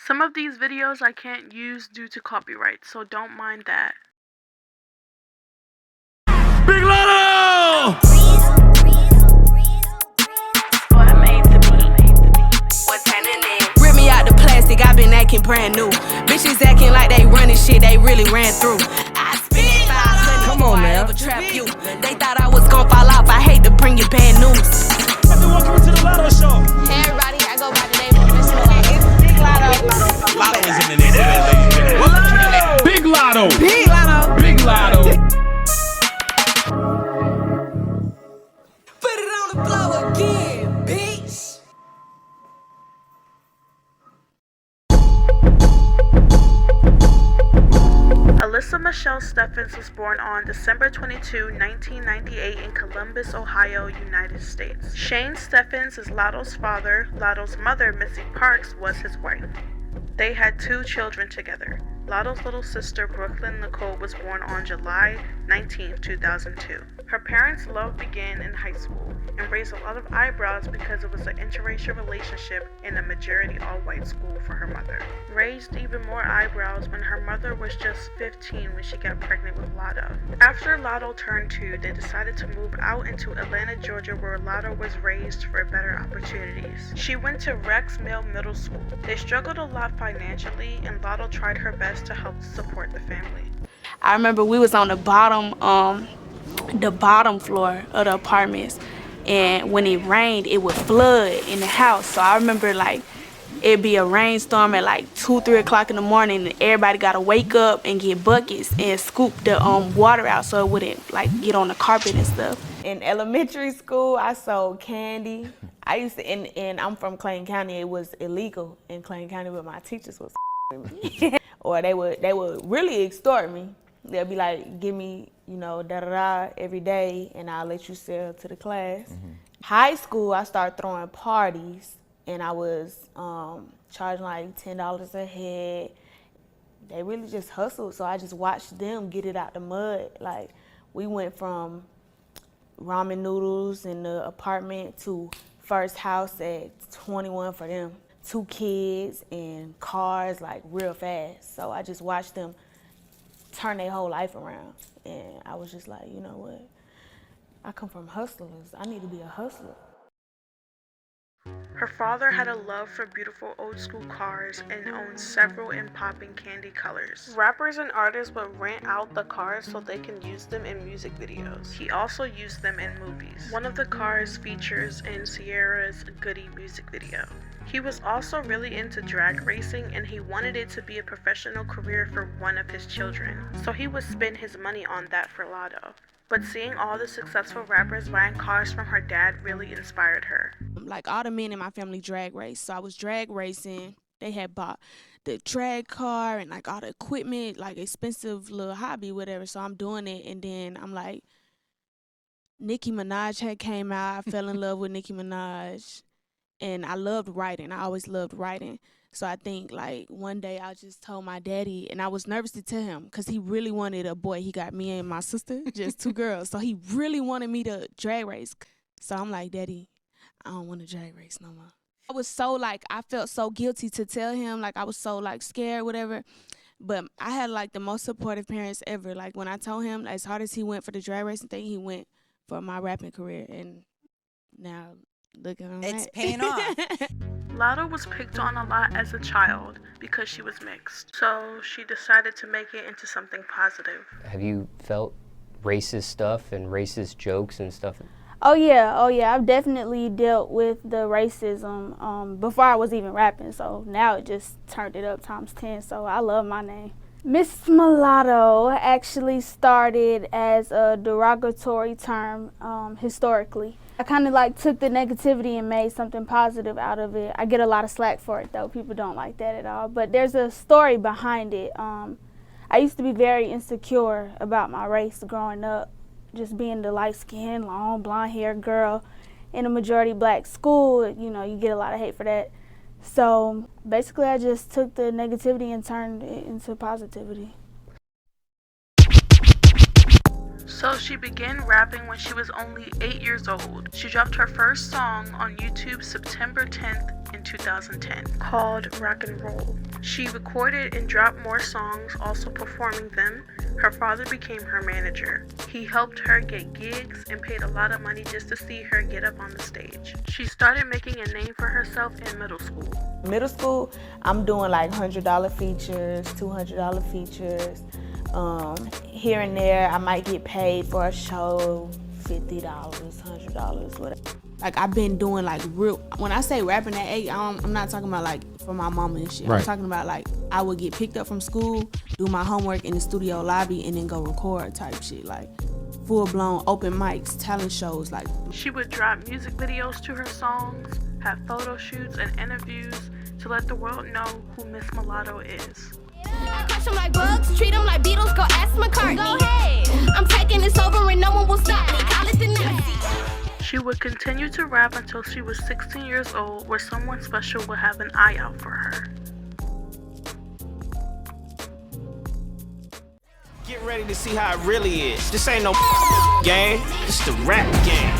Some of these videos I can't use due to copyright, so don't mind that. Big Latto! Rip me out the plastic, I been acting brand new. Bitches acting like they running shit they really ran through. I spent that 500 before I ever trap you. They thought I was gon' fall off, I hate to bring you bad news. Welcome to the Latto Show. Hey everybody, I go by the name of It's Big Latto. Latto is in the neighborhood, ladies and gentlemen. Big Latto! Big Latto. Big Latto! Put it on the floor again, bitch! Alyssa Michelle Stephens was born on December 22, 1998 in Columbus, Ohio, United States. Shane Stephens is Latto's father. Latto's mother, Missy Parks, was his wife. They had 2 children together. Latto's little sister, Brooklyn Nicole, was born on July 19, 2002. Her parents' love began in high school and raised a lot of eyebrows because it was an interracial relationship in a majority all-white school for her mother. Raised even more eyebrows when her mother was just 15 when she got pregnant with Latto. After Latto turned 2, they decided to move out into Atlanta, Georgia, where Latto was raised for better opportunities. She went to Rex Mill Middle School. They struggled a lot financially, and Latto tried her best to help support the family. I remember we was on the bottom floor of the apartments, and when it rained, it would flood in the house. So I remember like it'd be a rainstorm at like 2, 3 o'clock in the morning, and everybody gotta wake up and get buckets and scoop the water out so it wouldn't like get on the carpet and stuff. In elementary school, I sold candy. I used to, and I'm from Clayton County. It was illegal in Clayton County, but my teachers was me. Or they would really extort me. They'll be like, give me, da-da-da every day, and I'll let you sell to the class. High school, I started throwing parties, and I was charging like $10 a head. They really just hustled, so I just watched them get it out the mud. Like, we went from ramen noodles in the apartment to first house at 21 for them. 2 kids and cars like real fast. So I just watched them turn their whole life around. And I was just like, you know what? I come from hustlers. I need to be a hustler. Her father had a love for beautiful old school cars and owned several in popping candy colors. Rappers and artists would rent out the cars so they can use them in music videos. He also used them in movies. One of the cars features in Sierra's Goody music video. He was also really into drag racing, and he wanted it to be a professional career for one of his children. So he would spend his money on that for Latto. But seeing all the successful rappers buying cars from her dad really inspired her. Like all the men in my family drag race, so I was drag racing. They had bought the drag car and like all the equipment, like expensive little hobby, whatever. So I'm doing it, and then I'm like, Nicki Minaj had came out. I fell in love with Nicki Minaj, and I loved writing. I always loved writing. So I think like one day I just told my daddy, and I was nervous to tell him because he really wanted a boy. He got me and my sister, just 2 girls. So he really wanted me to drag race. So I'm like, Daddy, I don't want to drag race no more. I was so like, I felt so guilty to tell him. Like I was so like scared, whatever. But I had like the most supportive parents ever. Like when I told him, as hard as he went for the drag racing thing, he went for my rapping career. And now look at him. It's paying off. Latto was picked on a lot as a child because she was mixed, so she decided to make it into something positive. Have you felt racist stuff and racist jokes and stuff? Oh yeah, I've definitely dealt with the racism before I was even rapping, so now it just turned it up times 10, so I love my name. Miss Mulatto actually started as a derogatory term historically. I kind of like took the negativity and made something positive out of it. I get a lot of slack for it though. People don't like that at all. But there's a story behind it. I used to be very insecure about my race growing up. Just being the light-skinned, long, blonde-haired girl in a majority black school, you get a lot of hate for that. So basically I just took the negativity and turned it into positivity. So she began rapping when she was only 8 years old. She dropped her first song on YouTube September 10th in 2010 called Rock and Roll. She recorded and dropped more songs, also performing them. Her father became her manager. He helped her get gigs and paid a lot of money just to see her get up on the stage. She started making a name for herself in middle school. Middle school, I'm doing like $100 features, $200 features. Here and there, I might get paid for a show, $50, $100, whatever. Like, I've been doing like real, when I say rapping at 8, I'm not talking about like for my mama and shit. Right. I'm talking about like, I would get picked up from school, do my homework in the studio lobby, and then go record type shit. Like, full-blown open mics, talent shows, like. She would drop music videos to her songs, have photo shoots and interviews to let the world know who Miss Mulatto is. I crush them like bugs, treat them like beetles, go ask McCartney. Go ahead. I'm taking this over and no one will stop me. Call it the Nazi. She would continue to rap until she was 16 years old, where someone special would have an eye out for her. Get ready to see how it really is. This ain't no game. It's the rap game.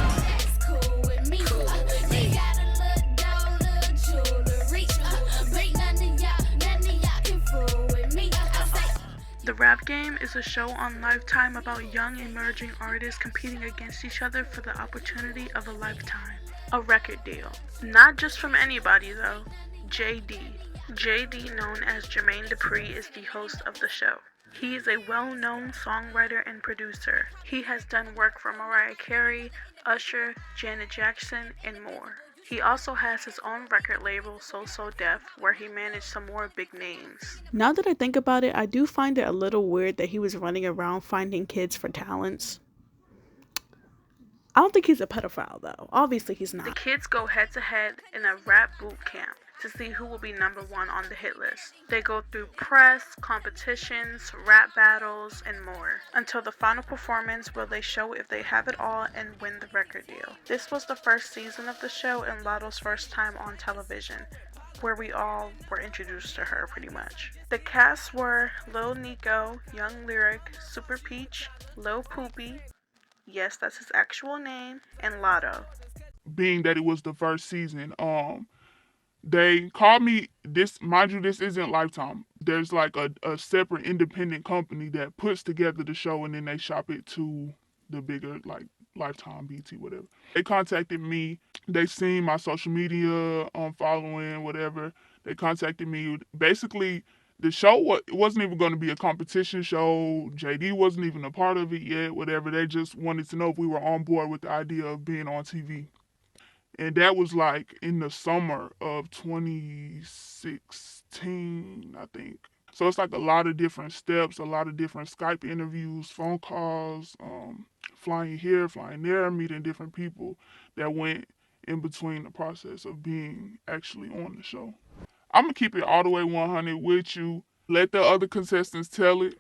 The Rap Game is a show on Lifetime about young emerging artists competing against each other for the opportunity of a lifetime, a record deal. Not just from anybody though, JD. JD, known as Jermaine Dupri, is the host of the show. He is a well-known songwriter and producer. He has done work for Mariah Carey, Usher, Janet Jackson, and more. He also has his own record label, So Def, where he managed some more big names. Now that I think about it, I do find it a little weird that he was running around finding kids for talents. I don't think he's a pedophile though. Obviously he's not. The kids go head to head in a rap boot camp to see who will be number one on the hit list. They go through press, competitions, rap battles, and more, until the final performance where they show if they have it all and win the record deal. This was the first season of the show and Latto's first time on television, where we all were introduced to her pretty much. The cast were Lil Nico, Young Lyric, Super Peach, Lil Poopy, yes, that's his actual name, and Latto. Being that it was the first season, they called me, this, mind you, this isn't Lifetime. There's like a separate independent company that puts together the show and then they shop it to the bigger, like, Lifetime, BT, whatever. They contacted me. They seen my social media following, whatever. They contacted me. Basically, the show wasn't even going to be a competition show. JD wasn't even a part of it yet, whatever. They just wanted to know if we were on board with the idea of being on TV. And that was like in the summer of 2016, I think. So it's like a lot of different steps, a lot of different Skype interviews, phone calls, flying here, flying there, meeting different people that went in between the process of being actually on the show. I'm going to keep it all the way 100 with you. Let the other contestants tell it.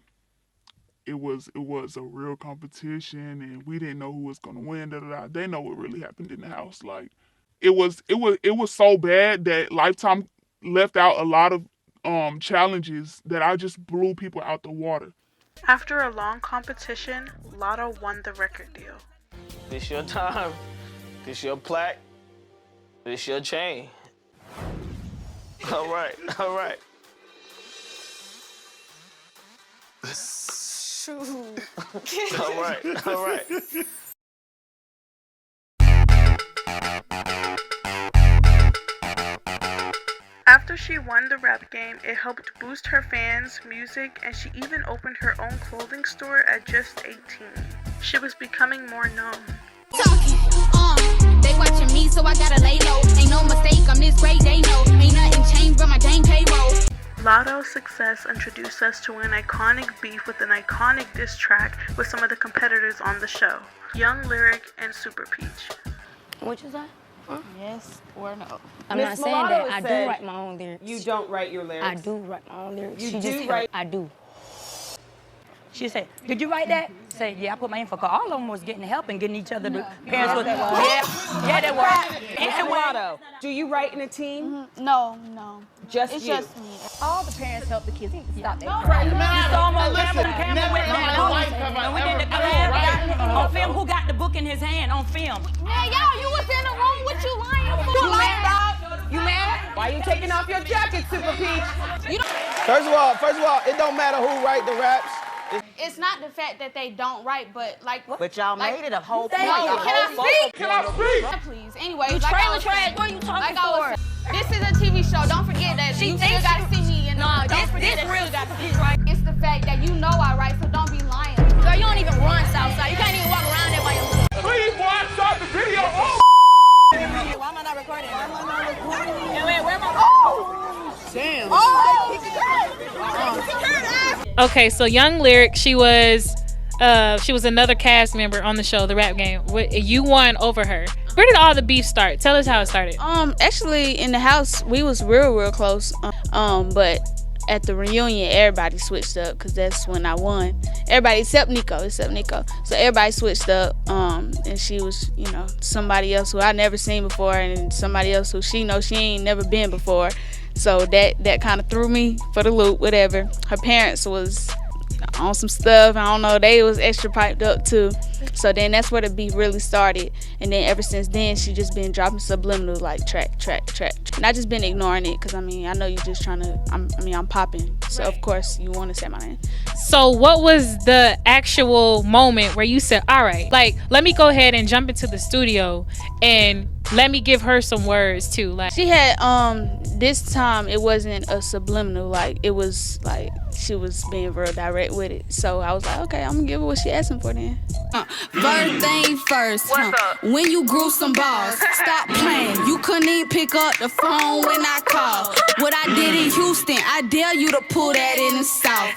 It was a real competition and we didn't know who was going to win. They know what really happened in the house. Like, it was so bad that Lifetime left out a lot of challenges that I just blew people out the water. After a long competition, Latto won the record deal. This your time. This your plaque. This your chain. All right. Shoot. All right. After she won the Rap Game, it helped boost her fans' music, and she even opened her own clothing store at just 18. She was becoming more known. They watching me, so I gotta lay low. Ain't no mistake, I'm this great, they know. Ain't nothing changed but my dang payroll. Latto's success introduced us to an iconic beef with an iconic diss track with some of the competitors on the show, Young Lyric and Super Peach. What you say? Huh? Yes or no? I'm Miss not saying Mulatto that. I do said write my own lyrics. You don't write your lyrics? I do write my own lyrics. You She do just write. I do. She said, did you write that? Say, yeah, I put my info. Cause all of them was getting help and getting each other the parents was. Yeah, they were. Anyway, do you write in a team? No. Just It's you. just me. All the parents help the kids. Stop that. You saw them on camera with that. And we did the collab on film. Who got the book in his hand on film? Man, y'all, you was in the room. What you lying for? You mad, dog? You mad? Why you taking off your jacket, Super Peach? First of all, it don't matter who write the raps. It's not the fact that they don't write, but like. But y'all made it a whole point. No, can I speak? Can I speak? Please. Anyway, You like trailer trash. What are you talking for? This is a TV show. Don't forget that. You still gotta see me in the. Don't forget that. Real got to right. It's the fact that you know I write, so don't be lying. Girl, you don't even run Southside. You can't even walk around there by yourself. Please watch out the video. Oh, Why am I not recording? Wait, where am I? damn. Okay, so Young Lyric, she was another cast member on the show, The Rap Game. You won over her. Where did all the beef start? Tell us how it started. Actually, in the house, we was real close. But at the reunion, everybody switched up because that's when I won. Everybody except Nico. So everybody switched up. And she was, somebody else who I never seen before, and somebody else who she ain't never been before. So that kind of threw me for the loop. Whatever. Her parents was on some stuff. I don't know. They was extra piped up too. So then that's where the beef really started. And then ever since then, she just been dropping subliminals like track. And I just been ignoring it because I know you just trying to. I'm popping. So of course you want to say my name. So what was the actual moment where you said, all right, like, let me go ahead and jump into the studio and let me give her some words too. Like, she had this time it wasn't a subliminal, like it was like she was being real direct with it. So I was like, okay, I'm gonna give her what she asking for then. First thing first, when you grew some balls, stop playing. You couldn't even pick up the phone when I called. What I did in Houston, I dare you to pull that in the South.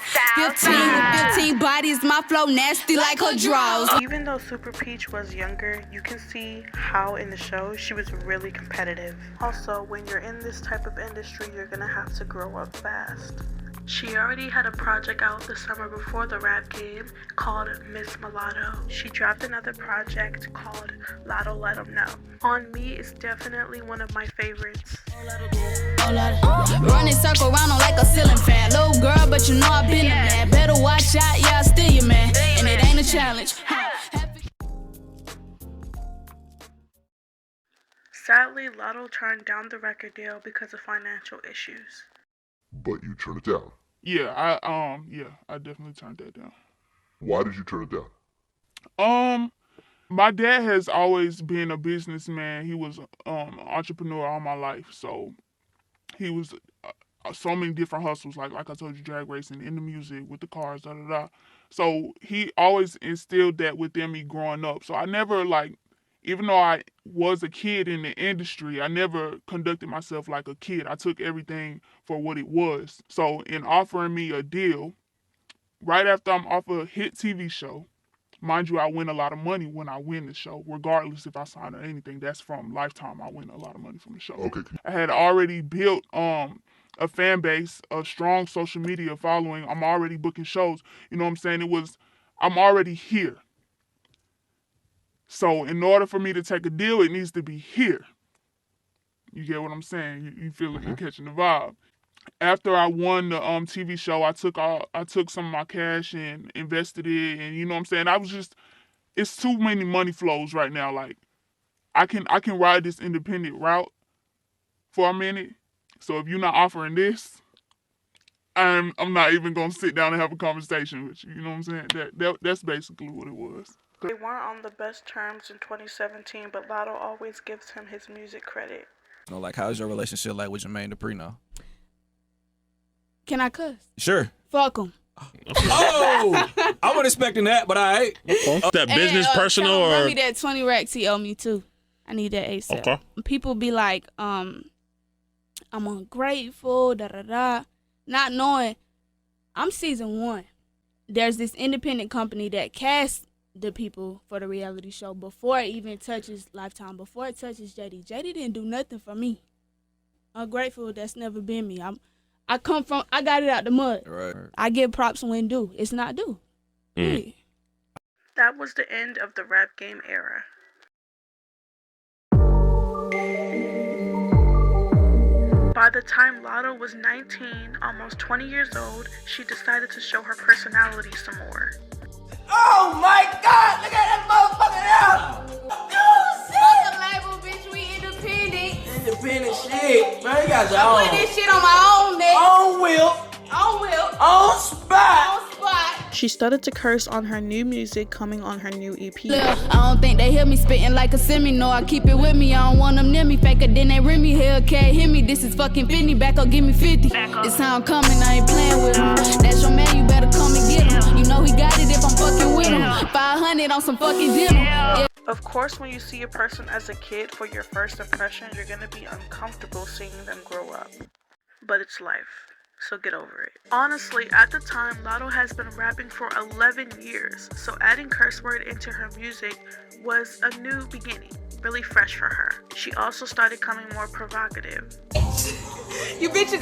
15 bodies, my flow nasty like her draws. Even though Super Peach was younger, you can see how in the show she was really competitive. Also, when you're in this type of industry, you're gonna have to grow up fast. She already had a project out the summer before the Rap Game called Miss Mulatto. She dropped another project called Latto Let 'Em Know. On Me is definitely one of my favorites. Running circle around on like a ceiling fan. Little girl, but you know I've been a man. Better watch out, yeah, I still your man. And it ain't a challenge. Sadly, Latto turned down the record deal because of financial issues. But you turned it down. Yeah, I definitely turned that down. Why did you turn it down? My dad has always been a businessman. He was an entrepreneur all my life. So he was so many different hustles, like I told you, drag racing, in the music, with the cars, So he always instilled that within me growing up. So I never, even though I was a kid in the industry, I never conducted myself like a kid. I took everything for what it was. So in offering me a deal, right after I'm off a hit TV show, mind you, I win a lot of money when I win the show, regardless if I sign or anything. That's from Lifetime. I win a lot of money from the show. Okay. I had already built a fan base, a strong social media following. I'm already booking shows. You know what I'm saying? I'm already here. So in order for me to take a deal, it needs to be here. You get what I'm saying? You feel it? You're catching the vibe. After I won the TV show, I took some of my cash and invested it, and you know what I'm saying? It's too many money flows right now. Like I can ride this independent route for a minute. So if you're not offering this, I'm not even gonna sit down and have a conversation with you. You know what I'm saying? That's basically what it was. They weren't on the best terms in 2017, but Latto always gives him his music credit. How's your relationship like with Jermaine Dupri now? Can I cuss? Sure. Fuck him. Oh, I wasn't expecting that, but all right. That business, personal, or? Run me that 20 racks he owe me too. I need that ASAP. Okay. People be like, I'm ungrateful, not knowing I'm season 1. There's this independent company that casts the people for the reality show before it even touches Lifetime, before it touches JD. JD didn't do nothing for me. Ungrateful, that's never been me. I got it out the mud. Right. I give props when due. It's not due. That was the end of the rap game era. By the time Latto was 19, almost 20 years old, she decided to show her personality some more. Oh my God! Look at that motherfucker now! Fuck the label, bitch. We independent. Independent shit, man. You got your I'm putting this shit on my own neck. On wheel. On wheel. On spot. On spot. She started to curse on her new music coming on her new EP. Look, I don't think they hear me spitting like a semi. No, I keep it with me. I don't want them near me. Faker than they rim me. Hell can't hear me. This is fucking 50. Back up, give me 50. It's how I'm coming. I ain't playing with him. That's your man. You better come and get him. You know he got it if I'm fucking with him. 500 on some fucking dinner. Yeah. Of course, when you see a person as a kid for your first impression, you're gonna be uncomfortable seeing them grow up. But it's life, so get over it. Honestly, at the time, Latto has been rapping for 11 years, so adding curse word into her music was a new beginning, really fresh for her. She also started becoming more provocative. You bitches,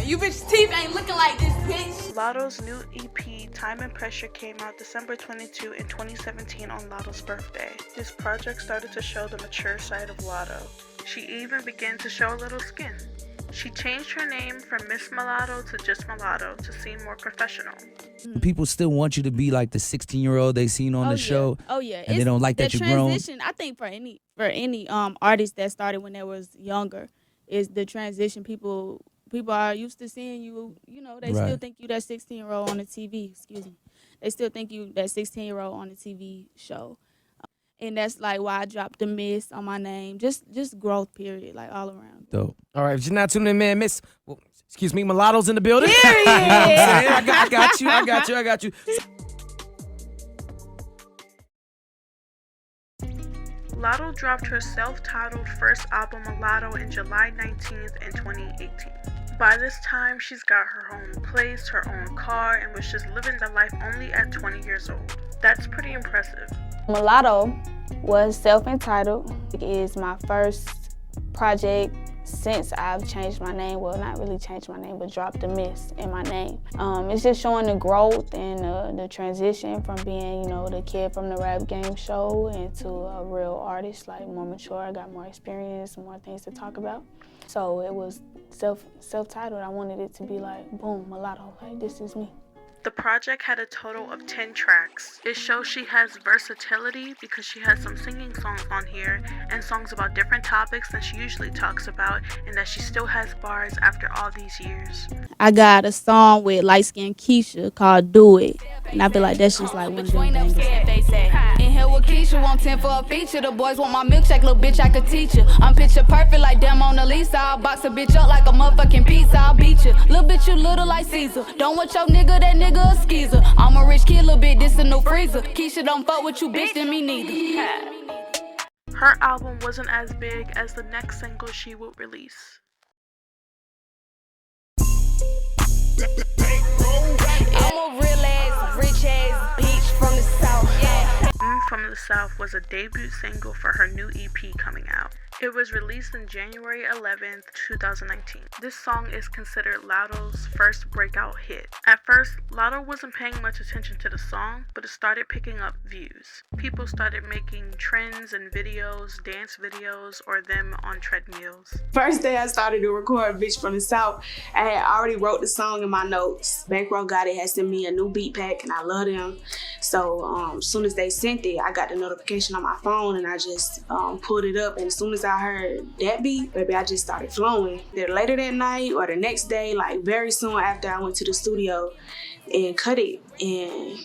you bitches' teeth ain't looking like this, bitch. Latto's new EP, Time and Pressure, came out December 22 in 2017 on Latto's birthday. This project started to show the mature side of Latto. She even began to show a little skin. She changed her name from Miss Mulatto to just Mulatto to seem more professional. People still want you to be like the 16-year-old they seen on the show. Oh yeah, and they don't like that you're grown. The transition, I think, for any artist that started when they was younger, is the transition. People are used to seeing you. You know, they still think you that 16-year-old on the TV. Excuse me, they still think you that 16-year-old on the TV show. And that's like why I dropped the Miss on my name. Just growth, period, like all around. Dope. All right, if you're not tuning in, man, Miss, well, excuse me, Mulatto's in the building. Period. I got you. Latto dropped her self-titled first album, Mulatto, in July 19th in 2018. By this time, she's got her own place, her own car, and was just living the life only at 20 years old. That's pretty impressive. Mulatto was self-entitled. It is my first project since I've changed my name. Well, not really changed my name, but dropped the Miss in my name. It's just showing the growth and the transition from being, you know, the kid from the rap game show into a real artist, like more mature. I got more experience, more things to talk about. So it was self-titled. I wanted it to be like, boom, Mulatto, like this is me. The project had a total of 10 tracks. It shows she has versatility because she has some singing songs on here and songs about different topics than she usually talks about, and that she still has bars after all these years. I got a song with light-skinned Keisha called Do It, and I feel like that's just like one of them things. In here with Keisha, want 10 for a feature. The boys want my milkshake, little bitch, I could teach you. I'm picture perfect like them on the Lisa. I'll box a bitch up like a motherfucking pizza. I'll beat you. Little bitch, you little like Caesar. Don't want your nigga, that nigga a skeezer. I'm a rich kid, little bit, this a new freezer. Keisha don't fuck with you, bitch, then me neither. Her album wasn't as big as the next single she would release. I'm a real ass, rich ass bitch from the South. From the South was a debut single for her new EP coming out. It was released on January 11th, 2019. This song is considered Latto's first breakout hit. At first, Latto wasn't paying much attention to the song, but it started picking up views. People started making trends and videos, dance videos, or them on treadmills. First day I started to record Bitch from the South, I had already wrote the song in my notes. Bankroll got it, had sent me a new beat pack, and I love them. So as soon as they sent it, I got the notification on my phone, and I just pulled it up, and as soon as I heard that beat, baby, I just started flowing. Either later that night or the next day, like very soon after, I went to the studio and cut it, and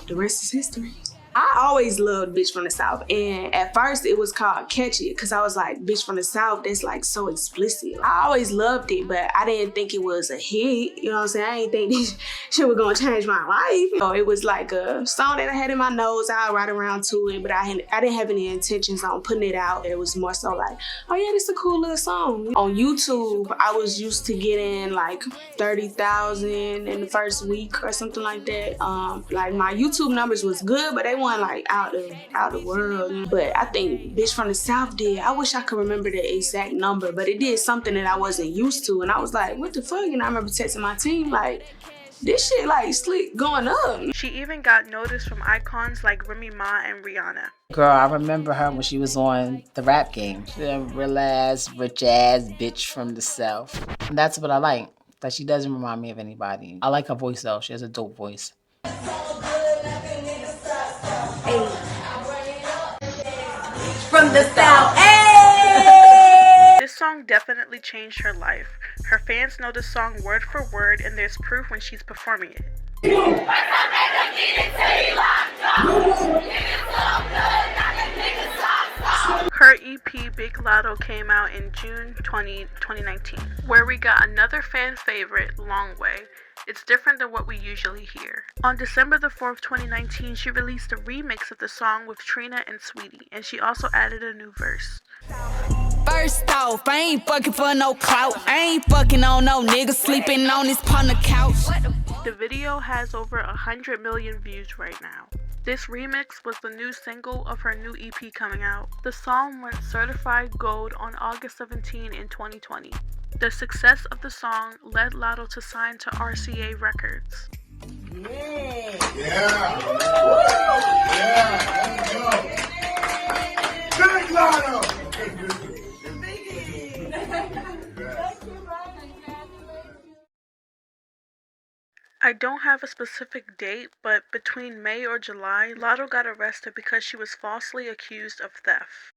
the rest is history. I always loved Bitch from the South, and at first it was called Catch It because I was like, Bitch from the South, that's like so explicit. I always loved it, but I didn't think it was a hit, you know what I'm saying? I didn't think this shit was gonna change my life. So it was like a song that I had in my nose, I'd ride around to it, but I didn't have any intentions on putting it out. It was more so like, oh yeah, this is a cool little song. On YouTube, I was used to getting like 30,000 in the first week or something like that. Like my YouTube numbers was good, but they weren't like out the world. But I think Bitch from the South did. I wish I could remember the exact number, but it did something that I wasn't used to, and I was like, what the fuck? And I remember texting my team like, this shit like slick going up. She even got noticed from icons like Remy Ma and Rihanna. Girl, I remember her when she was on the Rap Game. The real ass, rich ass bitch from the South. And that's what I like. That she doesn't remind me of anybody. I like her voice though. She has a dope voice. Hey. From the South. This song definitely changed her life. Her fans know the song word for word, and there's proof when she's performing it. Her EP Big Latto came out in June 2019, where we got another fan favorite, Long Way. It's different than what we usually hear. On December the 4th, 2019, she released a remix of the song with Trina and Sweetie, and she also added a new verse. First off, I ain't fucking for no clout. I ain't fucking on no nigga sleeping on this partner couch. The video has over 100 million views right now. This remix was the new single of her new EP coming out. The song went certified gold on August 17 in 2020. The success of the song led Latto to sign to RCA Records. Big Latto! I don't have a specific date, but between May or July, Latto got arrested because she was falsely accused of theft.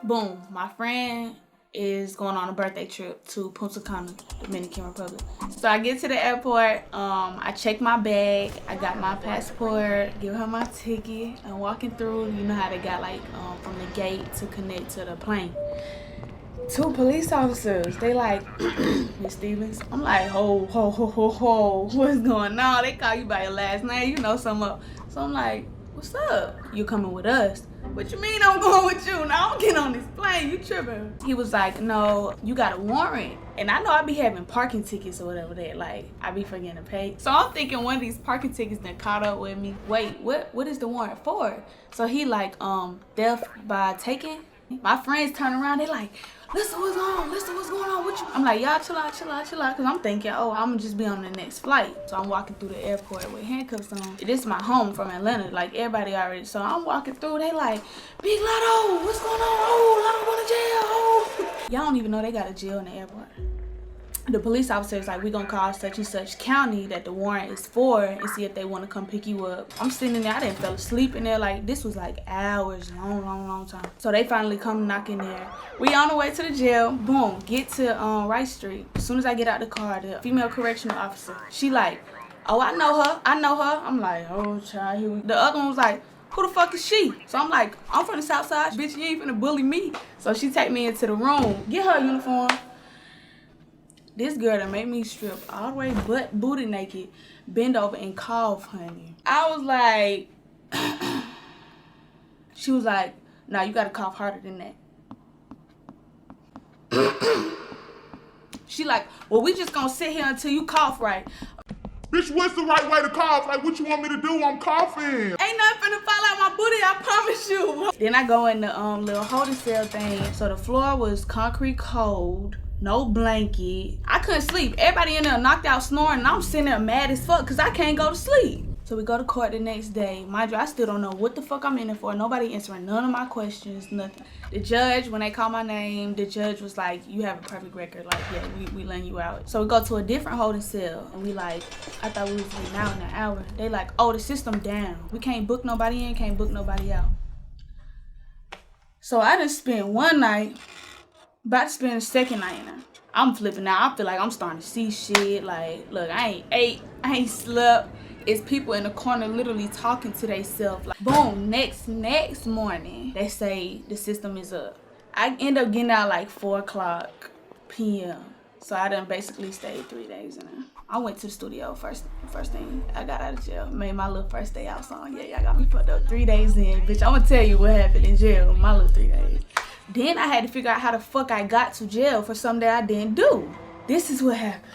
Boom, my friend is going on a birthday trip to Punta Cana, Dominican Republic. So I get to the airport, I check my bag, I got my passport, give her my ticket, I'm walking through, you know how they got like from the gate to connect to the plane. 2 police officers, they like, Miss Stevens. I'm like, ho, what's going on? They call you by your last name, you know something up. So I'm like, what's up? You coming with us? What you mean I'm going with you? Now I'm getting on this plane, you tripping. He was like, no, you got a warrant. And I know I be having parking tickets or whatever that, like, I be forgetting to pay. So I'm thinking one of these parking tickets that caught up with me. Wait, what is the warrant for? So he like, theft by taking. My friends turn around, they like, listen, what's going on? Listen, what's going on with you? I'm like, y'all chill out. Cause I'm thinking, oh, I'm gonna just be on the next flight. So I'm walking through the airport with handcuffs on. This is my home from Atlanta, like everybody already. So I'm walking through, they like, Big Latto, what's going on? Oh, Latto going to jail. Oh. Y'all don't even know they got a jail in the airport. The police officer is like, we gonna call such and such county that the warrant is for and see if they want to come pick you up. I'm sitting there, I didn't fell asleep in there. Like, this was like hours, long time. So they finally come knocking there. We on the way to the jail. Boom, get to Rice Street. As soon as I get out the car, the female correctional officer, she like, oh, I know her. I'm like, oh, child, here we. The other one was like, who the fuck is she? So I'm like, I'm from the South Side. Bitch, you ain't finna bully me. So she take me into the room, get her uniform. This girl that made me strip all the way booty naked, bend over and cough, honey. I was like, she was like, nah, you gotta cough harder than that. She like, well, we just gonna sit here until you cough right. Bitch, what's the right way to cough? Like, what you want me to do? I'm coughing. Ain't nothing finna fall out my booty, I promise you. Then I go in the little holding cell thing. So the floor was concrete cold. No blanket. I couldn't sleep. Everybody in there knocked out snoring and I'm sitting there mad as fuck because I can't go to sleep. So we go to court the next day. Mind you, I still don't know what the fuck I'm in there for. Nobody answering none of my questions, nothing. The judge, when they called my name, the judge was like, you have a perfect record. Like, yeah, we letting you out. So we go to a different holding cell and we like, I thought we was getting out in an hour. They like, oh, the system down. We can't book nobody in, can't book nobody out. So I done spent one night, about to spend a second night in there. I'm flipping out. I feel like I'm starting to see shit. Like, look, I ain't ate, I ain't slept. It's people in the corner literally talking to themselves. Like, boom, next morning, they say the system is up. I end up getting out like 4:00 p.m. So I done basically stayed 3 days in there. I went to the studio first thing I got out of jail. Made my little first day out song. Yeah, y'all got me fucked up 3 days in. Bitch, I'm gonna tell you what happened in jail, my little 3 days. Then I had to figure out how the fuck I got to jail for something that I didn't do. This is what happened.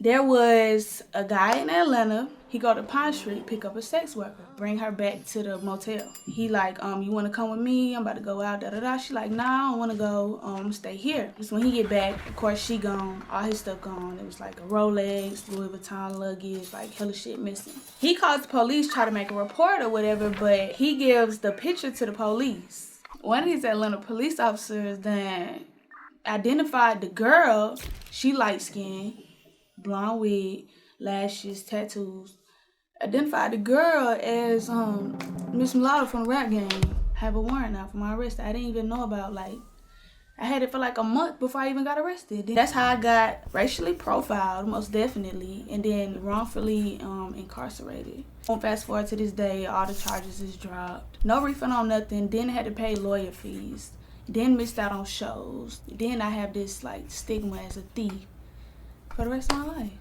There was a guy in Atlanta. He go to Pine Street, pick up a sex worker, bring her back to the motel. He like, you wanna come with me? I'm about to go out, da-da-da. She like, nah, I don't wanna go, stay here. So when he get back, of course she gone, all his stuff gone. It was like a Rolex, Louis Vuitton luggage, like hella shit missing. He calls the police, try to make a report or whatever, but he gives the picture to the police. One of these Atlanta police officers then identified the girl. She light-skinned, blonde wig, lashes, tattoos. Identified the girl as Miss Mulatto from the rap game. Have a warrant out for my arrest. I didn't even know about, like, I had it for like a month before I even got arrested. That's how I got racially profiled, most definitely, and then wrongfully incarcerated. Fast forward to this day, all the charges is dropped. No refund on nothing, then had to pay lawyer fees, then missed out on shows. Then I have this like stigma as a thief for the rest of my life.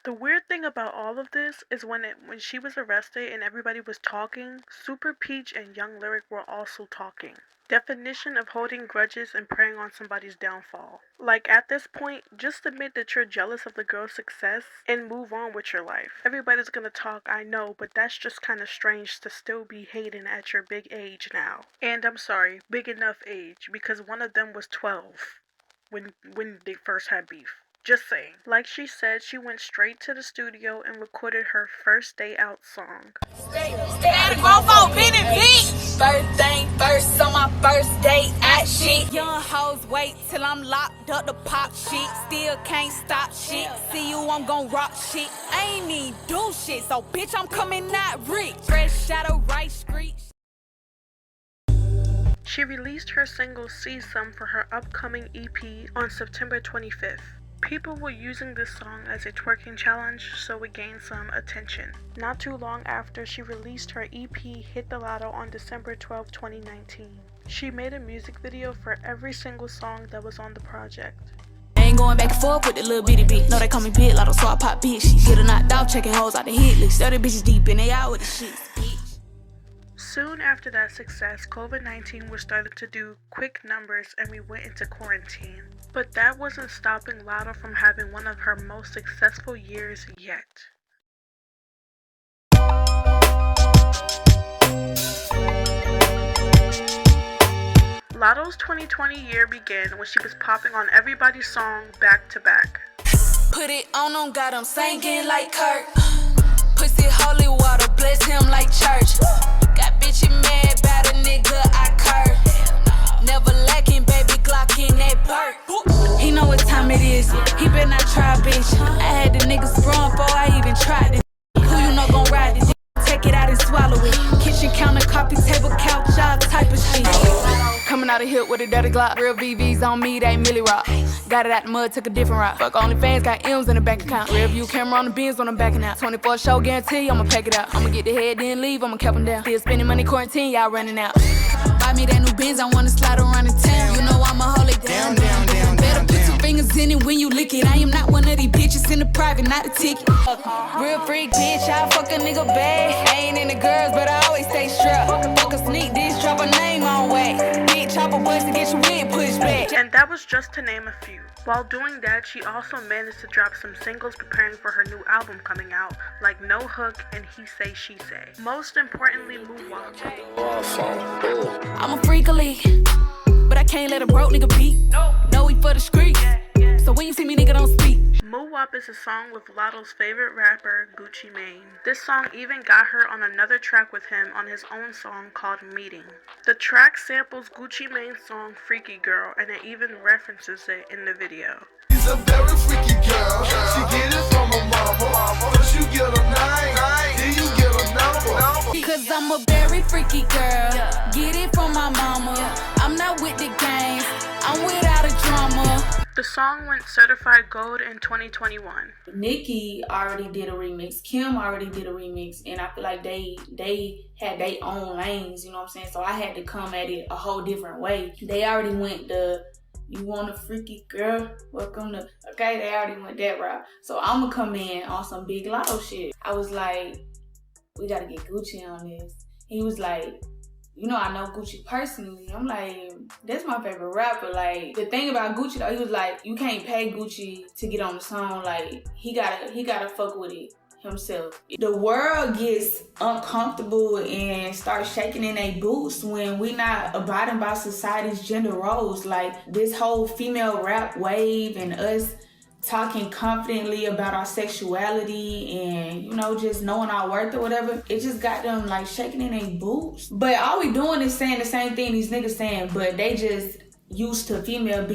The weird thing about all of this is when she was arrested and everybody was talking, Super Peach and Young Lyric were also talking. Definition of holding grudges and preying on somebody's downfall. Like, at this point, just admit that you're jealous of the girl's success and move on with your life. Everybody's gonna talk, I know, but that's just kind of strange to still be hating at your big age now. And I'm sorry, big enough age, because one of them was 12 when they first had beef. Just saying. Like she said, she went straight to the studio and recorded her first day out song. First thing first, on my first date, at shit. Young hoes wait till I'm locked up to pop shit. Still can't stop shit. See you, I'm gon' rock shit. I ain't need do shit, so bitch, I'm coming out rich. Fresh out of Rice Street. She released her single See Some for her upcoming EP on September 25th. People were using this song as a twerking challenge, so it gained some attention. Not too long after she released her EP Hit the Latto on December 12, 2019. She made a music video for every single song that was on the project. Ain't going back and forth with the little bitty bitch. Know they call me Big Latto, so I pop bitch. She get her knocked out, checking hoes out the hit list. 30 bitches deep and they out with the shit. Soon after that success, COVID-19 was starting to do quick numbers and we went into quarantine. But that wasn't stopping Latto from having one of her most successful years yet. Latto's 2020 year began when she was popping on everybody's song back to back. Put it on them, got them singing like Kurt. Pussy holy water, bless him like church. Got bitchy mad about a nigga I curve. Never lacking, baby Glock in that perk. He know what time it is, he better not try, bitch. I had the niggas sprung before I even tried it. Who you know gon' ride this? Take it out and swallow it. Kitchen counter, coffee table, couch, all type of shit. Coming out of hip with a dirty Glock. Real VVs on me, they ain't Millie Rock. Got it out the mud, took a different route. Fuck OnlyFans, got M's in the bank account. Real view camera on the bins when I'm backing out. 24 show guarantee, I'ma pack it out. I'ma get the head, then leave, I'ma cap them down. Still spending money, quarantine, y'all running out. Buy me that new Benz, I wanna slide around the town. You know I'ma hold it down. Better put your fingers in it when you lick it. I am not one of these bitches in the private, not a ticket. Real freak bitch, I fuck a nigga bad. I ain't into girls, but I always stay strapped. Fuck a sneak this, drop a name on way. Big chopper boys to get your wig pushed back. And that was just to name a few. While doing that, she also managed to drop some singles preparing for her new album coming out, like No Hook and He Say She Say. Most importantly, Moonwalk. I'm a freak of league, but I can't let a broke nigga beat. No, we for the streets. So when you see me, nigga, don't speak. Moo-Wop is a song with Latto's favorite rapper, Gucci Mane. This song even got her on another track with him on his own song called Meeting. The track samples Gucci Mane's song Freaky Girl, and it even references it in the video. She's a very freaky girl. She get it from her mama. First you get a name, then you get a number. Cause I'm a very freaky girl. Get it from my mama. I'm not with the games, I'm without a drama. The song went certified gold in 2021. Nicki already did a remix. Kim already did a remix. And I feel like they had their own lanes, you know what I'm saying? So I had to come at it a whole different way. They already went the, you want a freaky girl? Welcome to, okay, they already went that route. So I'm gonna come in on some Big Latto shit. I was like, we gotta get Gucci on this. He was like, you know, I know Gucci personally. I'm like, that's my favorite rapper. Like, the thing about Gucci though, he was like, you can't pay Gucci to get on the song. Like, he gotta fuck with it himself. The world gets uncomfortable and starts shaking in their boots when we not abiding by society's gender roles. Like, this whole female rap wave and us talking confidently about our sexuality and, you know, just knowing our worth or whatever, it just got them like shaking in their boots. But all we doing is saying the same thing these niggas saying, but they just used to females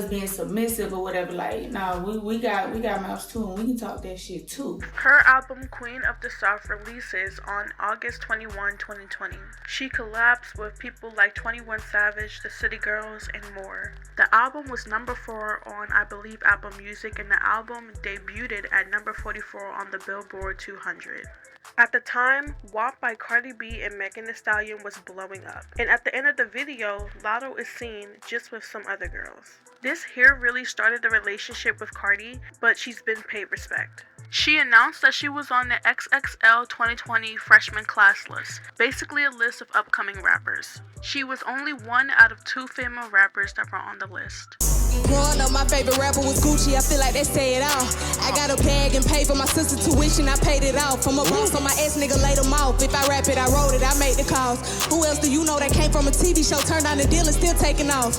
being submissive or whatever. Like, nah, we got mouths too, and we can talk that shit too. Her album Queen of the South releases on August 21, 2020. She collabs with people like 21 Savage, The City Girls, and more. The album was number 4 on, I believe, Apple Music, and the album debuted at number 44 on the Billboard 200. At the time, WAP by Cardi B and Megan Thee Stallion was blowing up. And at the end of the video, Latto is seen just with some other girls. This here really started the relationship with Cardi, but she's been paid respect. She announced that she was on the XXL 2020 freshman class list, basically a list of upcoming rappers. She was only one out of 2 female rappers that were on the list. Growing up, my favorite rapper was Gucci. I feel like they say it all. I got a bag and paid for my sister's tuition. I paid it off. I'm a boss on my ex nigga laid them off. If I rap it, I wrote it, I made the calls. Who else do you know that came from a TV show, turned down the deal and still taking off?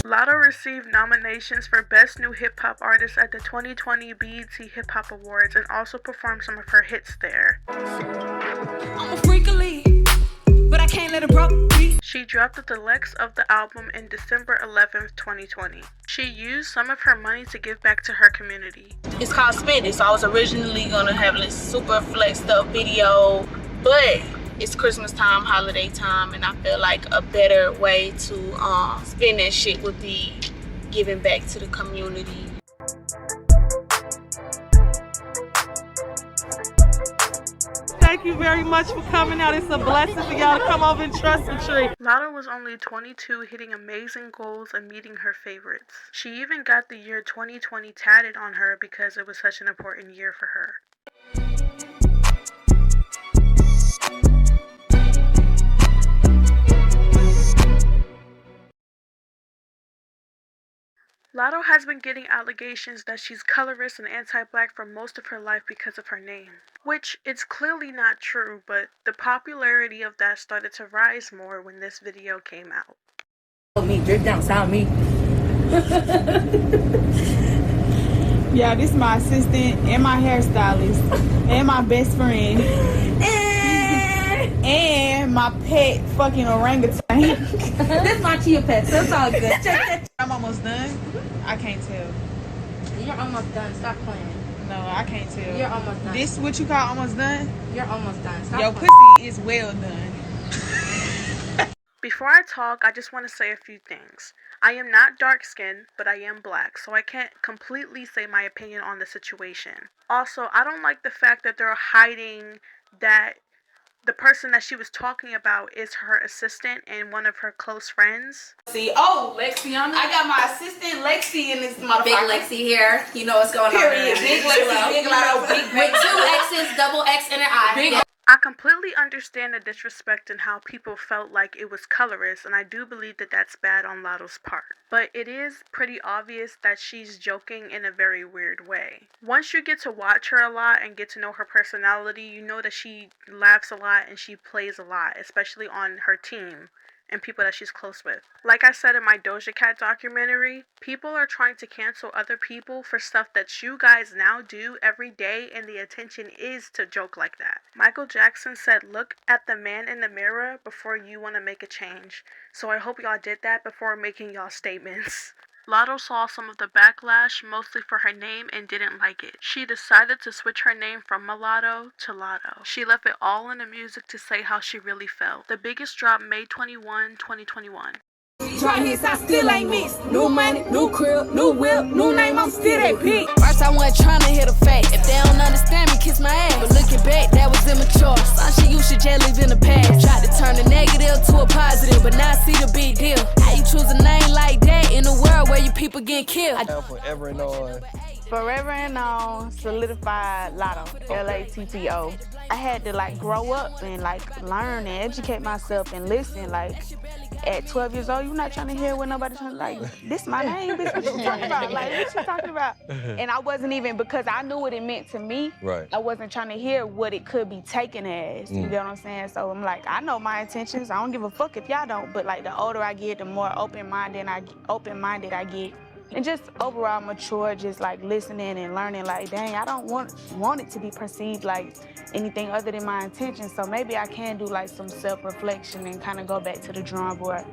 Latto received nominations for Best New Hip Hop Artist at the 2020 BET Hip Hop Awards and also performed some of her hits there. I'm a freak of but I can't let it broke. She dropped the deluxe of the album in December 11th, 2020. She used some of her money to give back to her community. It's called Spend It, so I was originally gonna have this super flexed up video, but it's Christmas time, holiday time, and I feel like a better way to spend that shit would be giving back to the community. Thank you very much for coming out. It's a blessing for y'all to come over and trust the tree. Latto was only 22, hitting amazing goals and meeting her favorites. She even got the year 2020 tatted on her because it was such an important year for her. Latto has been getting allegations that she's colorist and anti-black for most of her life because of her name, which it's clearly not true, but the popularity of that started to rise more when this video came out. Me, drip down, sound me. Yeah, this is my assistant and my hairstylist and my best friend and my pet fucking orangutan. This is my chia pet, so it's all good. I'm almost done. I can't tell. You're almost done. Stop playing. No, I can't tell. You're almost done. This what you call almost done? You're almost done. Stop Your playing. pussy is well done. Before I talk, I just want to say a few things. I am not dark-skinned, but I am black, so I can't completely say my opinion on the situation. Also, I don't like the fact that they're hiding that the person that she was talking about is her assistant and one of her close friends. See, Lexi, I got my assistant Lexi in this motherfucker. Big Lexi here. You know what's going on. Period. Big Lexi, big Latto, big with 2 X's, double X, and an I. I completely understand the disrespect and how people felt like it was colorist, and I do believe that that's bad on Latto's part. But it is pretty obvious that she's joking in a very weird way. Once you get to watch her a lot and get to know her personality, you know that she laughs a lot and she plays a lot, especially on her team and people that she's close with. Like I said in my Doja Cat documentary, people are trying to cancel other people for stuff that you guys now do every day, and the intention is to joke like that. Michael Jackson said, look at the man in the mirror before you want to make a change. So I hope y'all did that before making y'all statements. Latto saw some of the backlash, mostly for her name, and didn't like it. She decided to switch her name from Mulatto to Latto. She left it all in the music to say how she really felt. The biggest drop May 21, 2021. Try hits, I still ain't mixed. New money, new crib, new whip, new name, I'm still that big. First I wasn't trying to hit a face. If they don't understand me, kiss my ass. But looking back, that was immature. Some shit you should just live in the past. Tried to turn a negative to a positive, but now I see the big deal. How you choose a name like that in a world where you people people getting killed. Forever and on. Forever and on, solidified Latto, Latto. I had to like grow up and like learn and educate myself and listen. Like at 12 years old, you're not trying to hear what nobody's trying to like, this my name, bitch, what you talking about? Like, what you talking about? And I wasn't even, because I knew what it meant to me, Right. I wasn't trying to hear what it could be taken as, you get what I'm saying? So I'm like, I know my intentions, I don't give a fuck if y'all don't, but like the older I get, the more open-minded I get. And just overall mature, just like listening and learning, like, dang, I don't want it to be perceived like anything other than my intentions. So maybe I can do like some self-reflection and kind of go back to the drawing board.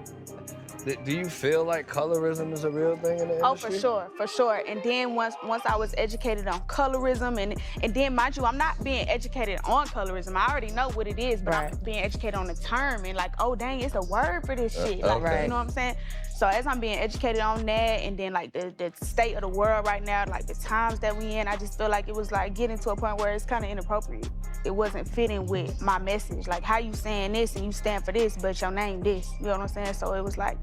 Do you feel like colorism is a real thing in the industry? Oh, for sure. And then once I was educated on colorism, and then mind you, I'm not being educated on colorism. I already know what it is, but I'm being educated on the term and like, oh dang, it's a word for this shit. Like, you know what I'm saying? So as I'm being educated on that, and then like the state of the world right now, like the times that we in, I just feel like it was like getting to a point where it's kind of inappropriate. It wasn't fitting with my message. Like, how you saying this and you stand for this, but your name this, you know what I'm saying? So it was like,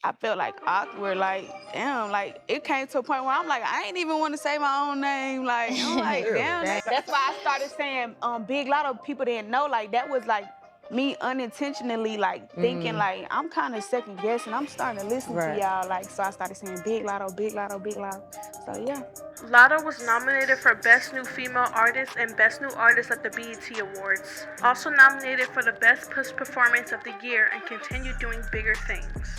I felt like awkward, like, damn, like, it came to a point where I'm like, I ain't even want to say my own name, like, I'm like, damn. That's why I started saying Big Latto. People didn't know, like, that was like me unintentionally, like, thinking, like, I'm kind of second guessing. I'm starting to listen to y'all, like, so I started saying Big Latto, Big Latto, Big Latto. So, yeah. Latto was nominated for Best New Female Artist and Best New Artist at the BET Awards. Also nominated for the Best Push Performance of the Year and continued doing bigger things.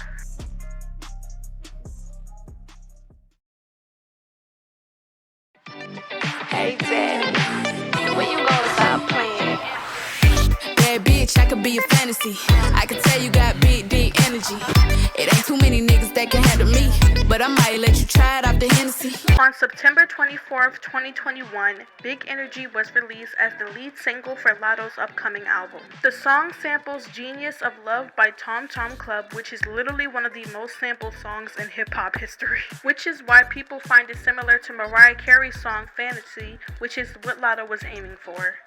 Hey, Dad, when you gonna stop playing? Bad bitch, I could be a fantasy. I can tell you got big, deep energy. It ain't too many niggas that can handle me, but I might let you try it off the Hennessy. On September 24th, 2021, Big Energy was released as the lead single for Latto's upcoming album. The song samples Genius of Love by Tom Tom Club, which is literally one of the most sampled songs in hip-hop history, which is why people find it similar to Mariah Carey's song Fantasy, which is what Latto was aiming for.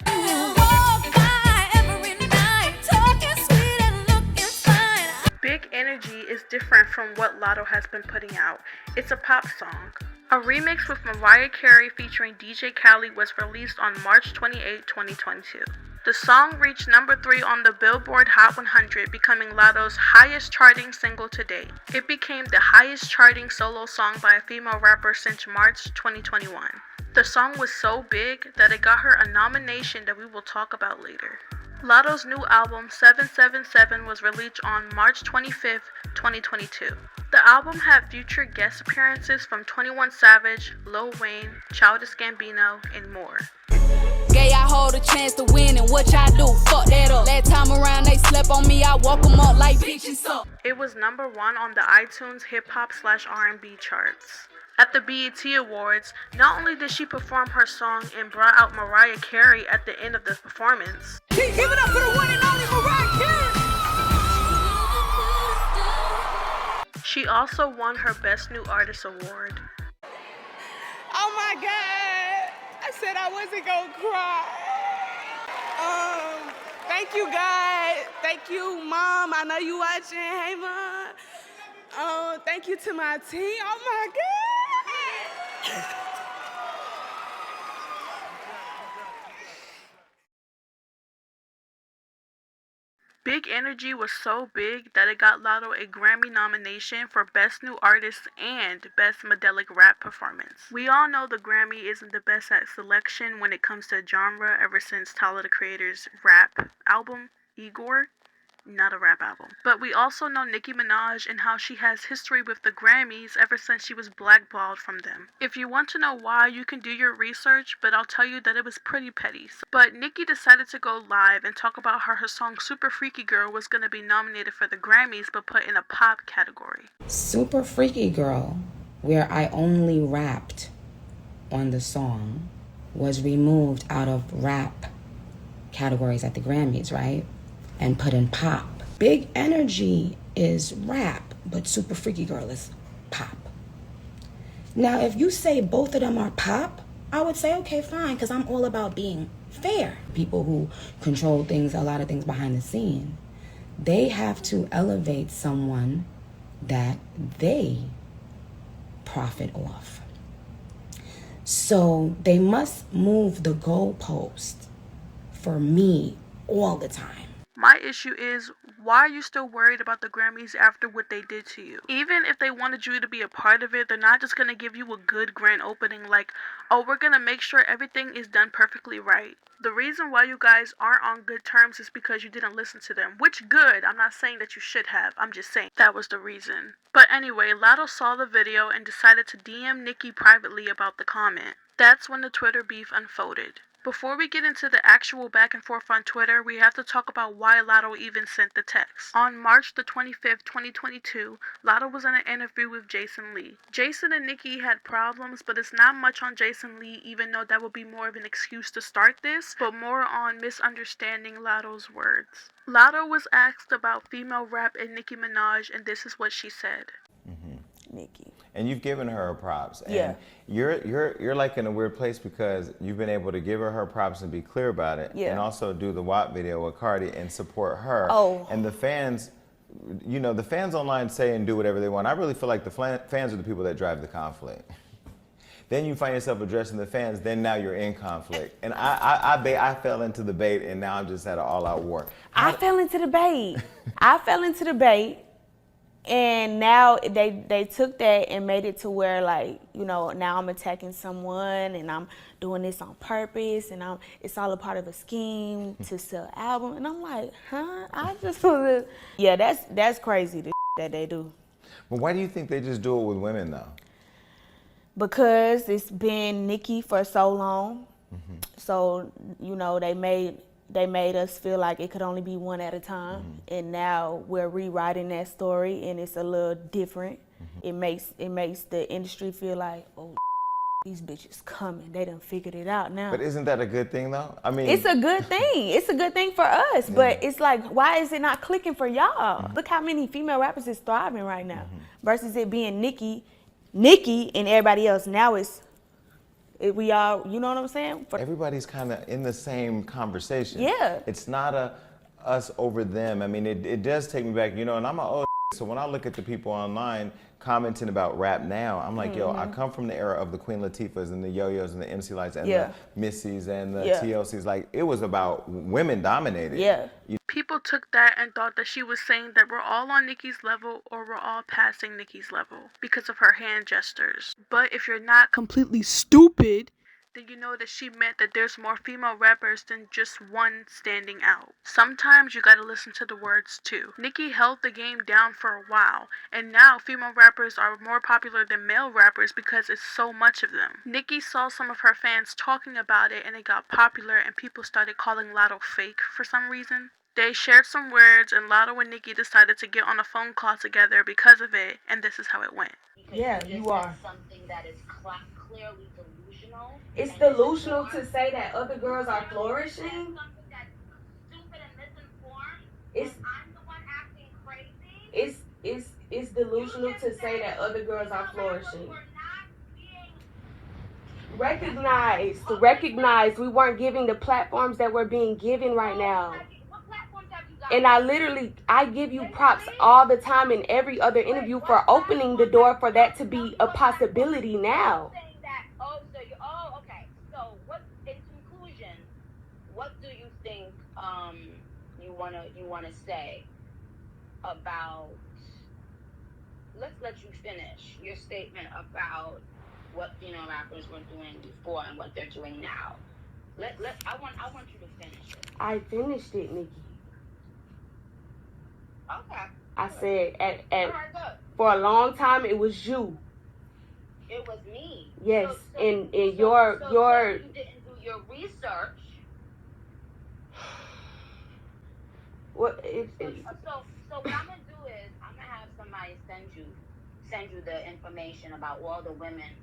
Big Energy is different from what Latto has been putting out. It's a pop song. A remix with Mariah Carey featuring DJ Khaled was released on March 28, 2022. The song reached number 3 on the Billboard Hot 100, becoming Latto's highest charting single to date. It became the highest charting solo song by a female rapper since March 2021. The song was so big that it got her a nomination that we will talk about later. Latto's new album 777 was released on March 25th, 2022. The album had future guest appearances from 21 Savage, Lil Wayne, Childish Gambino, and more. Gay, I hold a chance to win, and what y'all do? Fuck that up. Last time around, they slept on me, I woke them up like peaches up. It was number 1 on the iTunes hip-hop/R&B charts. At the BET Awards, not only did she perform her song and brought out Mariah Carey at the end of the performance. Give it up for the one and only Mariah Carey! She also won her Best New Artist award. Oh my God! I said I wasn't gonna cry. Thank you, God. Thank you, Mom. I know you watching. Hey, Mom. Thank you to my team. Oh my God! Big Energy was so big that it got Latto a Grammy nomination for Best New Artist and Best Medelic Rap Performance. We all know the Grammy isn't the best at selection when it comes to genre ever since Tyler the Creator's rap album, Igor. Not a rap album. But we also know Nicki Minaj and how she has history with the Grammys ever since she was blackballed from them. If you want to know why, you can do your research, but I'll tell you that it was pretty petty. But Nicki decided to go live and talk about how her song Super Freaky Girl was going to be nominated for the Grammys but put in a pop category. Super Freaky Girl, where I only rapped on the song, was removed out of rap categories at the Grammys, right? And put in pop. Big Energy is rap, but Super Freaky Girl is pop. Now, if you say both of them are pop, I would say, okay, fine, because I'm all about being fair. People who control things, a lot of things behind the scene, they have to elevate someone that they profit off. So they must move the goalpost for me all the time. My issue is, why are you still worried about the Grammys after what they did to you? Even if they wanted you to be a part of it, they're not just gonna give you a good grand opening like, oh, we're gonna make sure everything is done perfectly right. The reason why you guys aren't on good terms is because you didn't listen to them. Which, good, I'm not saying that you should have, I'm just saying that was the reason. But anyway, Latto saw the video and decided to DM Nicki privately about the comment. That's when the Twitter beef unfolded. Before we get into the actual back and forth on Twitter, we have to talk about why Latto even sent the text. On March the 25th, 2022, Latto was in an interview with Jason Lee. Jason and Nicki had problems, but it's not much on Jason Lee, even though that would be more of an excuse to start this, but more on misunderstanding Latto's words. Latto was asked about female rap and Nicki Minaj, and this is what she said. Nicki. And you've given her props. And Yeah. You're like in a weird place because you've been able to give her props and be clear about it. Yeah. And also do the WAP video with Cardi and support her. Oh. And the fans, you know, the fans online say and do whatever they want. I really feel like the fans are the people that drive the conflict. Then you find yourself addressing the fans, then now you're in conflict. And I fell into the bait and now I'm just at an all-out war. I fell into the bait. I fell into the bait. And now they took that and made it to where, like, you know, now I'm attacking someone and I'm doing this on purpose and it's all a part of a scheme to sell an album. And I'm like, huh? I just was, yeah, that's crazy, the that they do. But why do you think they just do it with women though? Because it's been Nicki for so long. So, you know, they made us feel like it could only be one at a time. And now we're rewriting that story and it's a little different. It makes the industry feel like, oh, these bitches coming. They done figured it out now. But isn't that a good thing though? I mean, it's a good thing. It's a good thing for us. But it's like, why is it not clicking for y'all? Look how many female rappers is thriving right now versus it being Nicki and everybody else. Now we all, you know what I'm saying? Everybody's kind of in the same conversation. Yeah. It's not a us over them. I mean, it does take me back, you know, and I'm an old so when I look at the people online commenting about rap now, I'm like, yo, I come from the era of the Queen Latifahs and the Yo-Yos and the MC Lights and the Missies and the TLCs. Like, it was about women dominated. Yeah. People took that and thought that she was saying that we're all on Nicki's level or we're all passing Nicki's level because of her hand gestures. But if you're not completely stupid, then you know that she meant that there's more female rappers than just one standing out. Sometimes you gotta listen to the words too. Nicki held the game down for a while, and now female rappers are more popular than male rappers because it's so much of them. Nicki saw some of her fans talking about it and it got popular and people started calling Latto fake for some reason. They shared some words and Latto and Nicki decided to get on a phone call together because of it, and this is how it went. Yeah, you are. Something that is clearly delusional. It's delusional to say that other girls are flourishing. Something that's stupid and misinformed. It's I'm the one acting crazy. It's delusional to say that other girls are flourishing. Recognize we weren't giving the platforms that we're being given right now. And I give you props all the time in every other interview for opening the door for that to be a possibility now. Okay. So what, in conclusion, what do you think you wanna say about, let's let you finish your statement about what female rappers were doing before and what they're doing now. I want you to finish it. I finished it, Nicki. Okay. I said for a long time it was you. It was me. Yes, So and your you didn't do your research. What So what I'm gonna do is I'm gonna have somebody send you the information about all the women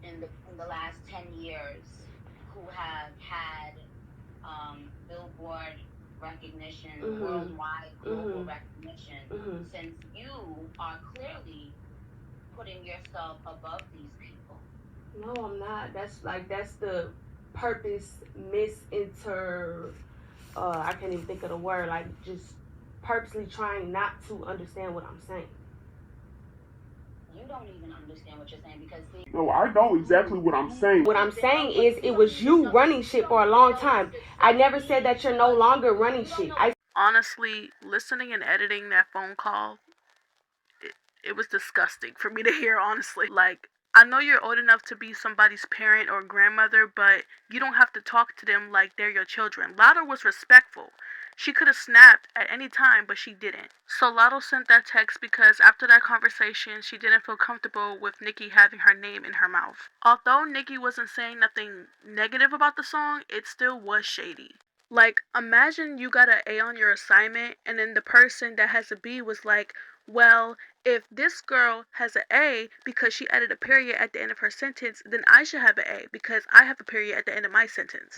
in the last 10 years who have had Billboard recognition, worldwide global recognition, since you are clearly putting yourself above these people. No, I'm not. That's the purpose I can't even think of the word, like just purposely trying not to understand what I'm saying. You don't even understand what you're saying because see. No, I know exactly what I'm saying. What I'm saying is it was you running shit for a long time. I never said that you're no longer running shit. Honestly, listening and editing that phone call, it was disgusting for me to hear, honestly. Like, I know you're old enough to be somebody's parent or grandmother, but you don't have to talk to them like they're your children. Latto was respectful. She could have snapped at any time, but she didn't. So Latto sent that text because after that conversation, she didn't feel comfortable with Nicki having her name in her mouth. Although Nicki wasn't saying nothing negative about the song, it still was shady. Like, imagine you got an A on your assignment, and then the person that has a B was like, well, if this girl has an A because she added a period at the end of her sentence, then I should have an A because I have a period at the end of my sentence.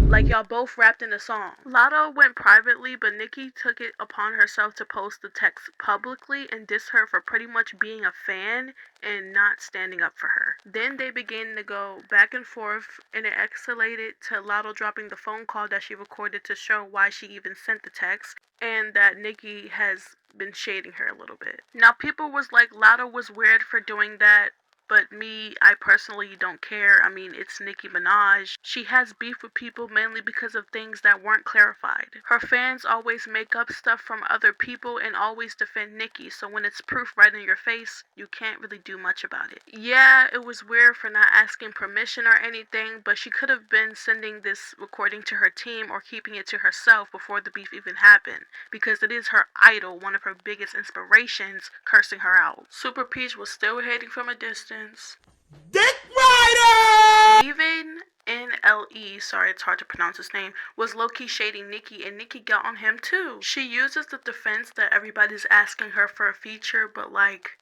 Like, y'all both rapped in the song. Latto went privately, but Nicki took it upon herself to post the text publicly and diss her for pretty much being a fan and not standing up for her. Then they began to go back and forth, and it escalated to Latto dropping the phone call that she recorded to show why she even sent the text, and that Nicki has been shading her a little bit. Now, people was like, Latto was weird for doing that. But me, I personally don't care. I mean, it's Nicki Minaj. She has beef with people mainly because of things that weren't clarified. Her fans always make up stuff from other people and always defend Nicki, so when it's proof right in your face, you can't really do much about it. Yeah, it was weird for not asking permission or anything, but she could have been sending this recording to her team or keeping it to herself before the beef even happened, because it is her idol, one of her biggest inspirations, cursing her out. Super Peach was still hating from a distance. Dick Rider! Even NLE, sorry it's hard to pronounce his name, was low-key shading Nicki, and Nicki got on him too. She uses the defense that everybody's asking her for a feature, but like,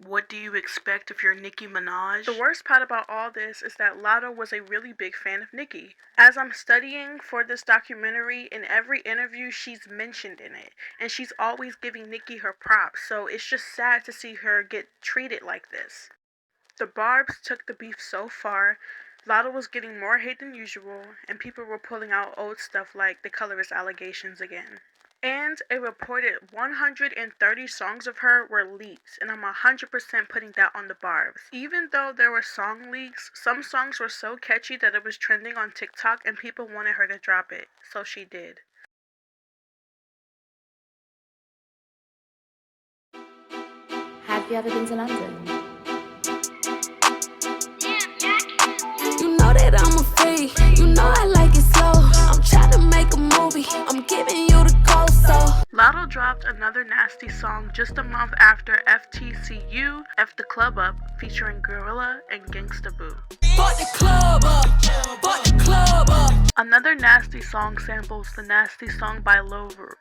what do you expect if you're Nicki Minaj? The worst part about all this is that Latto was a really big fan of Nicki. As I'm studying for this documentary, in every interview she's mentioned in it, and she's always giving Nicki her props, so it's just sad to see her get treated like this. The Barbs took the beef so far, Latto was getting more hate than usual, and people were pulling out old stuff like the colorist allegations again. And a reported 130 songs of her were leaked, and I'm 100% putting that on the Barbs. Even though there were song leaks, some songs were so catchy that it was trending on TikTok and people wanted her to drop it, so she did. Have you ever been to London? You know that I'm a freak, you know I like it slow. I'm trying to make a movie, I'm giving you the gold, so. Latto dropped another nasty song just a month after FTCU, F the Club Up, featuring Gorilla and Gangsta Boo. Fuck the club up, fuck the club up. Another nasty song samples the nasty song by Lover.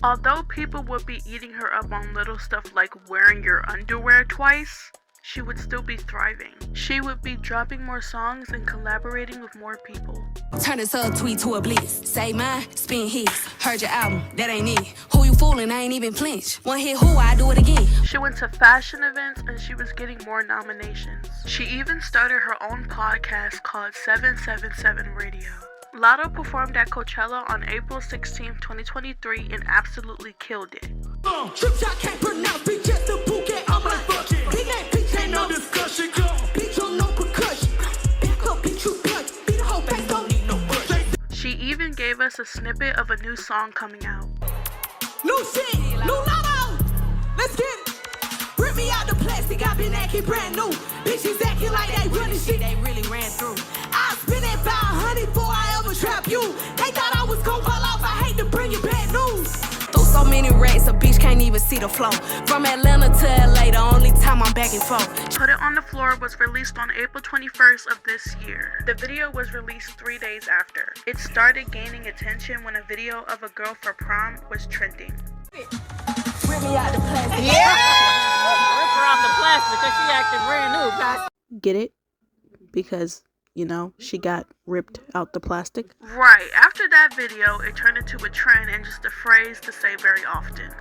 Although people would be eating her up on little stuff like wearing your underwear twice, she would still be thriving. She would be dropping more songs and collaborating with more people. Turn this up tweet to a blitz. Say mine, spin his. Heard your album, that ain't it. Who you fooling? I ain't even flinch. One hit who, I do it again. She went to fashion events and she was getting more nominations. She even started her own podcast called 777 Radio. Latto performed at Coachella on April 16, 2023 and absolutely killed it. Trip shot can't pronounce, be just a bouquet, I'm like fuck it. Big name, bitch, ain't no discussion, go. Bitch on no percussion. Back up, bitch, you punch. Beat the whole face, don't need no push. She even gave us a snippet of a new song coming out. New shit, new Latto. Let's get it. Rip me out the plastic, I been acting brand new. Bitches acting like they running shit, they really ran through. I spent that 500 before I ever trap you. They thought I was gon' fall off, I hate to bring you bad news. Through so many racks, a bitch can't even see the flow. From Atlanta to LA, the only time I'm back and forth. Put It On The Floor was released on April 21st of this year. The video was released 3 days after. It started gaining attention when a video of a girl for prom was trending. Rip me out the plastic. Yeah! Rip her off the plastic because she acting brand new, guys. Get it? Because, you know, she got ripped out the plastic. Right. After that video, it turned into a trend and just a phrase to say very often.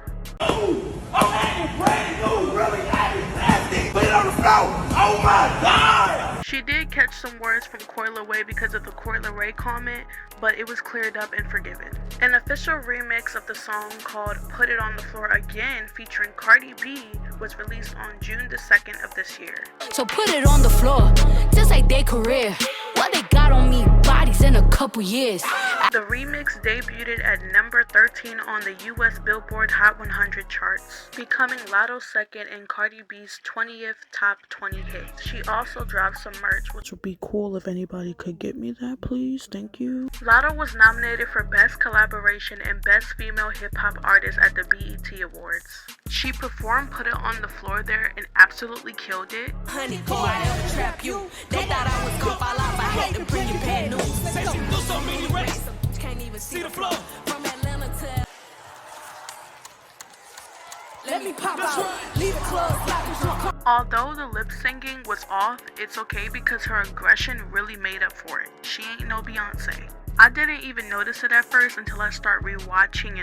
Oh, I'm acting brand new, really acting plastic. Put it on the floor. Oh my God! She did catch some words from Coi Leray because of the Coi Leray comment, but it was cleared up and forgiven. An official remix of the song called Put It On The Floor Again featuring Cardi B was released on June the 2nd of this year. So put it on the floor, just like their career. What they got on me, bodies in a couple years. The remix debuted at number 13 on the US Billboard Hot 100 charts, becoming Latto's second and Cardi B's 20th top 20 hits. She also dropped some merch, which would be cool if anybody could get me that, please. Thank you. Latto was nominated for Best Collaboration and Best Female Hip Hop Artist at the BET Awards. She performed Put It On The Floor there and absolutely killed it. Honey, go I ever trap you. They thought I was gonna fall off. I had to bring you bad news. Say she blew so many racks. Can't even see the floor. From Atlanta to let me pop out. Leave the club. Although the lip singing was off, it's okay because her aggression really made up for it. She ain't no Beyonce. I didn't even notice it at first until I started rewatching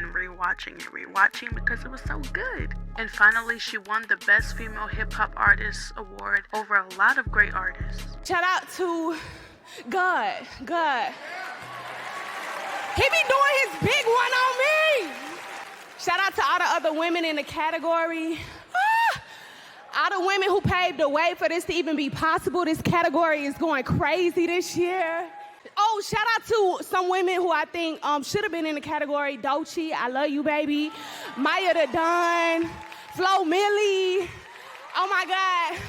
because it was so good. And finally, she won the Best Female Hip Hop Artist Award over a lot of great artists. Shout out to God. He be doing his big one on me. Shout out to all the other women in the category. All the women who paved the way for this to even be possible. This category is going crazy this year. Oh, shout out to some women who I think should have been in the category. Doechii, I love you, baby. Maya the Don, Flo Millie. Oh my God.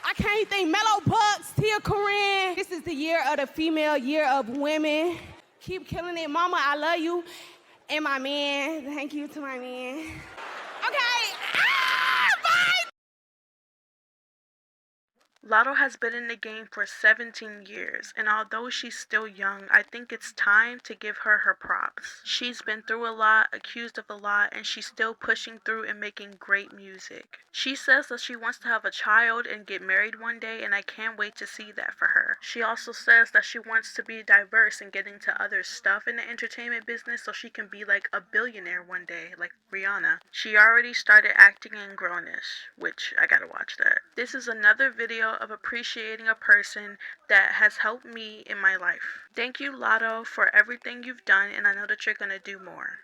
I can't think. Mellow Bucks, Tia Corinne. This is the year of the female, year of women. Keep killing it. Mama, I love you. And my man. Thank you to my man. Okay. Bye. Latto has been in the game for 17 years, and although she's still young, I think it's time to give her her props. She's been through a lot, accused of a lot, and she's still pushing through and making great music. She says that she wants to have a child and get married one day, and I can't wait to see that for her. She also says that she wants to be diverse and get into other stuff in the entertainment business so she can be like a billionaire one day, like Rihanna. She already started acting in Grownish, which I gotta watch that. This is another video of appreciating a person that has helped me in my life. Thank you, Latto, for everything you've done, and I know that you're gonna do more.